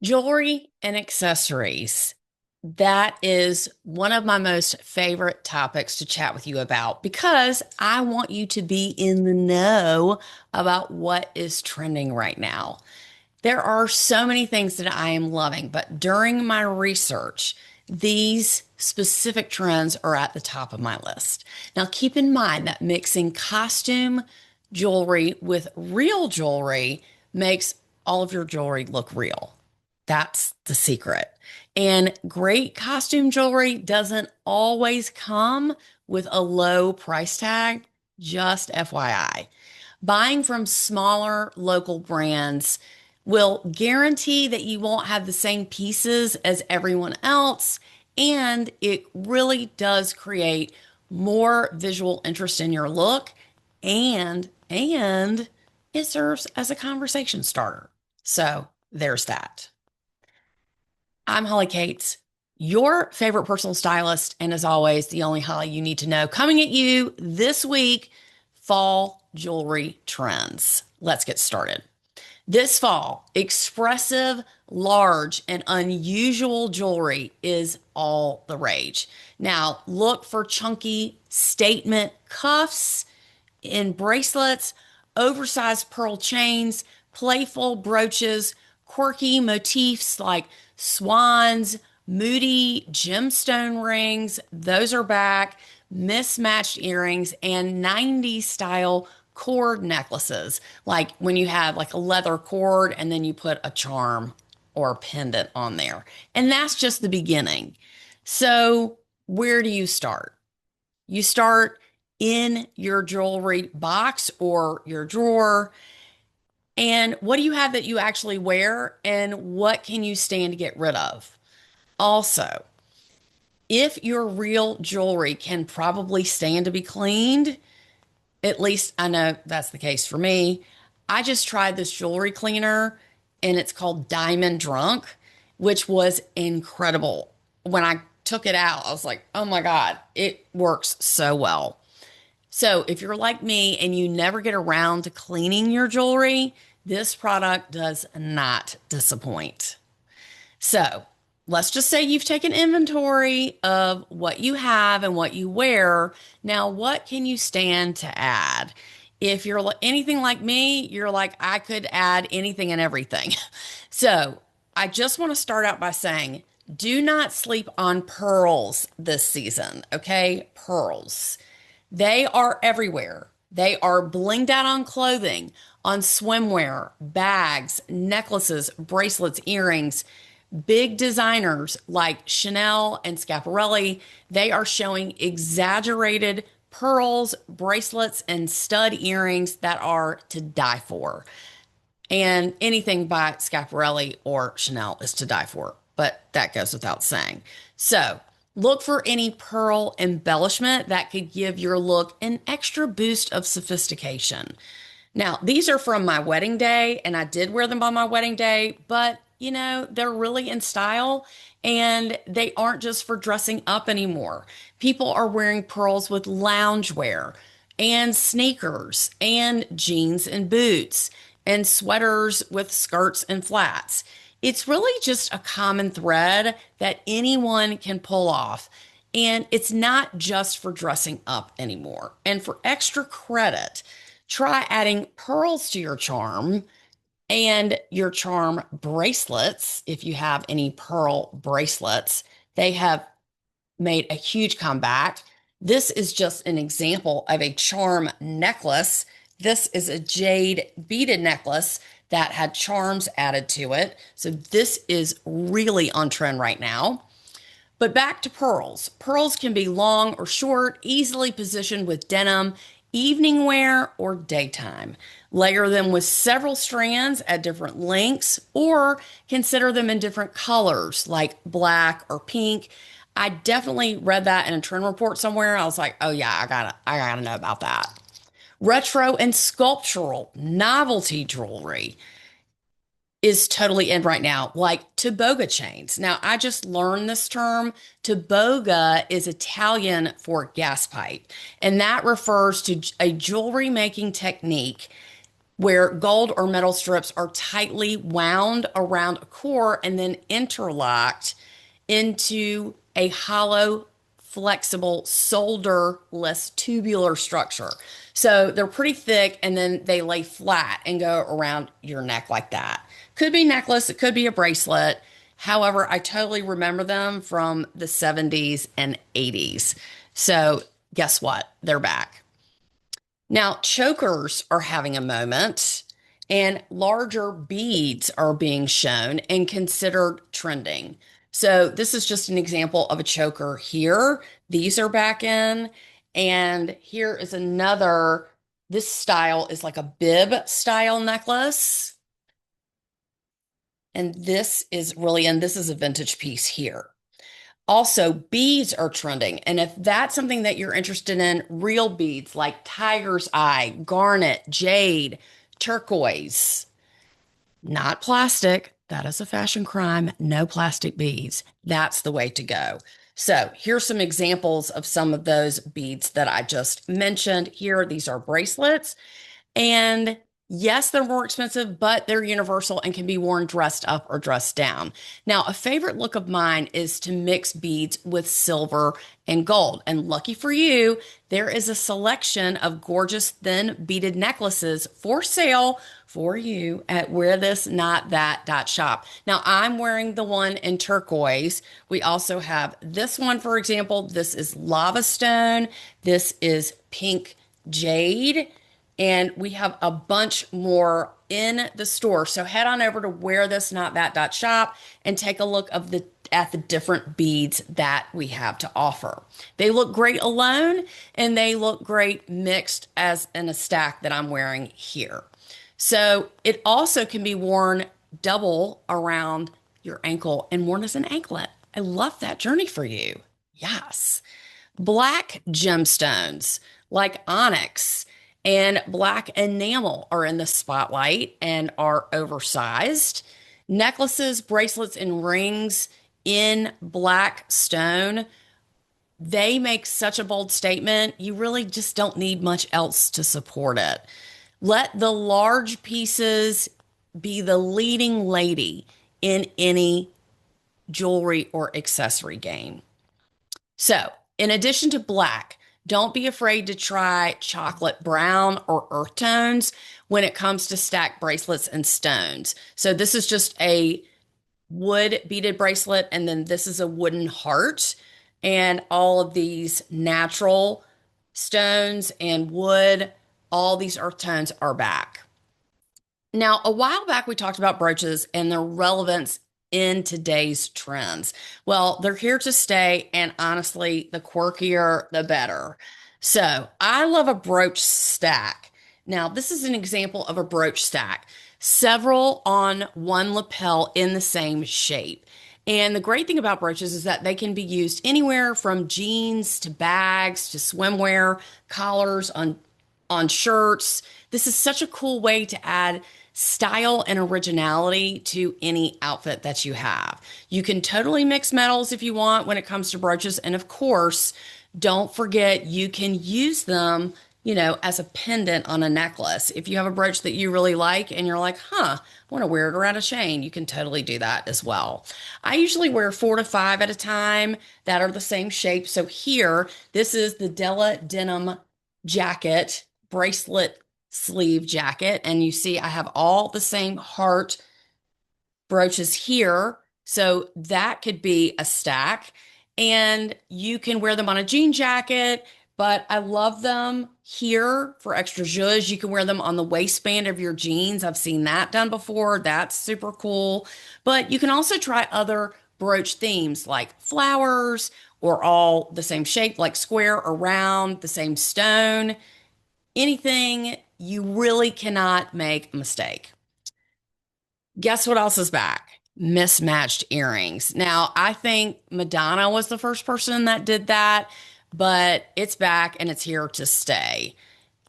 Jewelry and accessories. That is one of my most favorite topics to chat with you about because I want you to be in the know about what is trending right now. There are so many things that I am loving, but during my research, these specific trends are at the top of my list. Now, keep in mind that mixing costume jewelry with real jewelry makes all of your jewelry look real. That's the secret. And great costume jewelry doesn't always come with a low price tag, just FYI. Buying from smaller local brands will guarantee that you won't have the same pieces as everyone else, and it really does create more visual interest in your look and it serves as a conversation starter. So, there's that. I'm Holly Cates, your favorite personal stylist, and as always, the only Holly you need to know. Coming at you this week, fall jewelry trends. Let's get started. This fall, expressive, large, and unusual jewelry is all the rage. Now, look for chunky statement cuffs in bracelets, oversized pearl chains, playful brooches, quirky motifs like swans, moody gemstone rings. Those are back. Mismatched earrings and 90s style cord necklaces, like when you have like a leather cord and then you put a charm or a pendant on there. And that's just the beginning. So, where do you start? You start in your jewelry box or your drawer. And what do you have that you actually wear? And what can you stand to get rid of? Also, if your real jewelry can probably stand to be cleaned, at least I know that's the case for me. I just tried this jewelry cleaner and it's called Diamond Drunk, which was incredible. When I took it out, I was like, oh my God, it works so well. So if you're like me and you never get around to cleaning your jewelry, this product does not disappoint. So let's just say you've taken inventory of what you have and what you wear. Now, what can you stand to add? If you're anything like me, you're like, I could add anything and everything. So I just want to start out by saying, do not sleep on pearls this season, okay? Pearls. They are everywhere. They are blinged out on clothing, on swimwear, bags, necklaces, bracelets, earrings. Big designers like Chanel and Schiaparelli, they are showing exaggerated pearls, bracelets, and stud earrings that are to die for. And anything by Schiaparelli or Chanel is to die for, but that goes without saying. So look for any pearl embellishment that could give your look an extra boost of sophistication. Now, these are from my wedding day, and I did wear them on my wedding day, but they're really in style and they aren't just for dressing up anymore. People are wearing pearls with loungewear and sneakers and jeans and boots and sweaters with skirts and flats. It's really just a common thread that anyone can pull off. And it's not just for dressing up anymore. And for extra credit, try adding pearls to your charm and your charm bracelets. If you have any pearl bracelets, they have made a huge comeback. This is just an example of a charm necklace. This is a jade beaded necklace that had charms added to it. So this is really on trend right now. But back to pearls. Pearls can be long or short, easily positioned with denim, evening wear, or daytime. Layer them with several strands at different lengths, or consider them in different colors like black or pink. I definitely read that in a trend report somewhere. I was like, oh yeah, I gotta know about that. Retro and sculptural novelty jewelry is totally in right now, like toboga chains. Now, I just learned this term. Toboga is Italian for gas pipe, and that refers to a jewelry making technique where gold or metal strips are tightly wound around a core and then interlocked into a hollow, flexible, solderless tubular structure. So they're pretty thick and then they lay flat and go around your neck like that. Could be necklace, it could be a bracelet. However, I totally remember them from the 70s and 80s. So guess what? They're back. Now, chokers are having a moment, and larger beads are being shown and considered trending. So, this is just an example of a choker here. These are back in, and here is another. This style is like a bib style necklace. And this is really, and this is a vintage piece here. Also, beads are trending. And if that's something that you're interested in, real beads like tiger's eye, garnet, jade, turquoise, not plastic. That is a fashion crime. No plastic beads. That's the way to go. So here's some examples of some of those beads that I just mentioned. Here, these are bracelets. And yes, they're more expensive, but they're universal and can be worn dressed up or dressed down. Now, a favorite look of mine is to mix beads with silver and gold. And lucky for you, there is a selection of gorgeous thin beaded necklaces for sale for you at wearthisnotthat.shop. Now, I'm wearing the one in turquoise. We also have this one, for example. This is lava stone. This is pink jade. And we have a bunch more in the store. So head on over to wearthisnotthat.shop and take a look at the different beads that we have to offer. They look great alone and they look great mixed as in a stack that I'm wearing here. So it also can be worn double around your ankle and worn as an anklet. I love that journey for you. Yes. Black gemstones like onyx and black enamel are in the spotlight and are oversized. Necklaces, bracelets, and rings in black stone, they make such a bold statement. You really just don't need much else to support it. Let the large pieces be the leading lady in any jewelry or accessory game. So, in addition to black, don't be afraid to try chocolate brown or earth tones when it comes to stacked bracelets and stones. So this is just a wood beaded bracelet, and then this is a wooden heart. And all of these natural stones and wood, all these earth tones are back. Now, a while back, we talked about brooches and their relevance in today's trends. Well, they're here to stay, and honestly, the quirkier, the better. So, I love a brooch stack. Now, this is an example of a brooch stack, several on one lapel in the same shape. And the great thing about brooches is that they can be used anywhere from jeans to bags to swimwear, collars on shirts. This is such a cool way to add style and originality to any outfit that you have. You can totally mix metals if you want when it comes to brooches. And of course, don't forget you can use them, as a pendant on a necklace. If you have a brooch that you really like and you're like, I want to wear it around a chain, you can totally do that as well. I usually wear 4 to 5 at a time that are the same shape. So here, this is the Della denim jacket, bracelet sleeve jacket. And you see I have all the same heart brooches here. So that could be a stack. And you can wear them on a jean jacket, but I love them here for extra zhuzh. You can wear them on the waistband of your jeans. I've seen that done before. That's super cool. But you can also try other brooch themes like flowers or all the same shape, like square or round, the same stone. Anything, you really cannot make a mistake. Guess what else is back? Mismatched earrings. Now, I think Madonna was the first person that did that, but it's back and it's here to stay.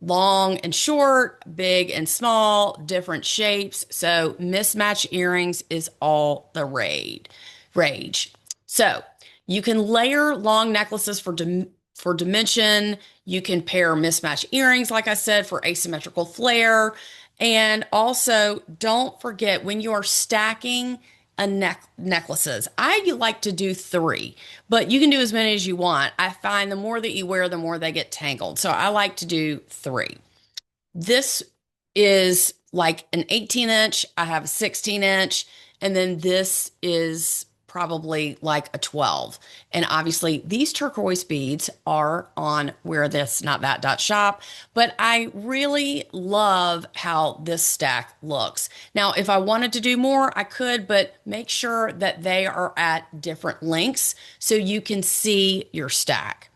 Long and short, big and small, different shapes. So mismatched earrings is all the rage. So you can layer long necklaces for dimension. You can pair mismatched earrings, like I said, for asymmetrical flair. And also, don't forget when you are stacking necklaces, I like to do three, but you can do as many as you want. I find the more that you wear, the more they get tangled. So I like to do three. This is like an 18-inch. I have a 16-inch, and then this is probably like a 12. And obviously, these turquoise beads are on Wear This Not That dot shop, but I really love how this stack looks. Now, if I wanted to do more, I could, but make sure that they are at different lengths so you can see your stack.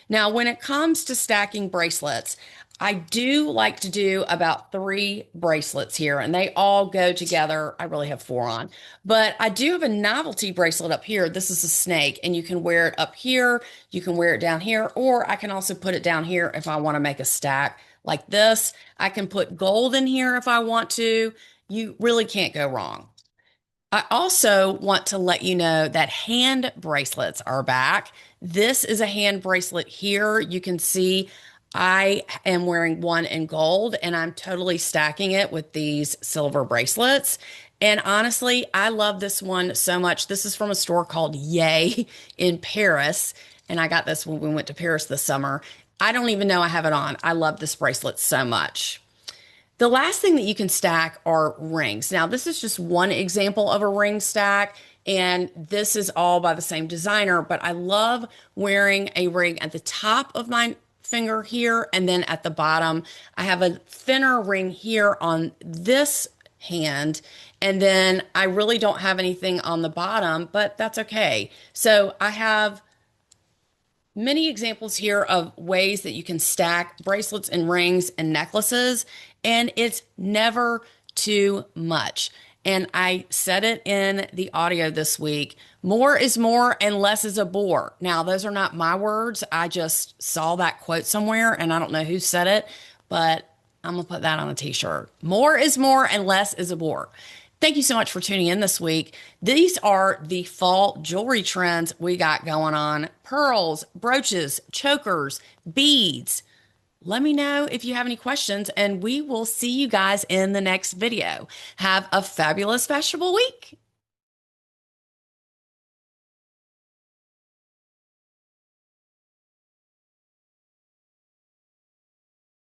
Now, when it comes to stacking bracelets, I do like to do about three bracelets here, and they all go together. I really have four on, but I do have a novelty bracelet up here. This is a snake, and you can wear it up here, you can wear it down here, or I can also put it down here if I want to make a stack like this. I can put gold in here if I want to. You really can't go wrong. I also want to let you know that hand bracelets are back. This is a hand bracelet here. You can see I am wearing one in gold and I'm totally stacking it with these silver bracelets. And honestly, I love this one so much. This is from a store called Yay in Paris. And I got this when we went to Paris this summer. I don't even know I have it on. I love this bracelet so much. The last thing that you can stack are rings. Now, this is just one example of a ring stack, and this is all by the same designer, but I love wearing a ring at the top of my finger here, and then at the bottom, I have a thinner ring here on this hand, and then I really don't have anything on the bottom, but that's okay. So I have many examples here of ways that you can stack bracelets and rings and necklaces, and it's never too much. And I said it in the audio this week, more is more and less is a bore. Now, those are not my words. I just saw that quote somewhere and I don't know who said it, but I'm gonna put that on a t-shirt. More is more and less is a bore. Thank you so much for tuning in this week. These are the fall jewelry trends we got going on. Pearls, brooches, chokers, beads. Let me know if you have any questions, and we will see you guys in the next video. Have a fabulous fashionable week.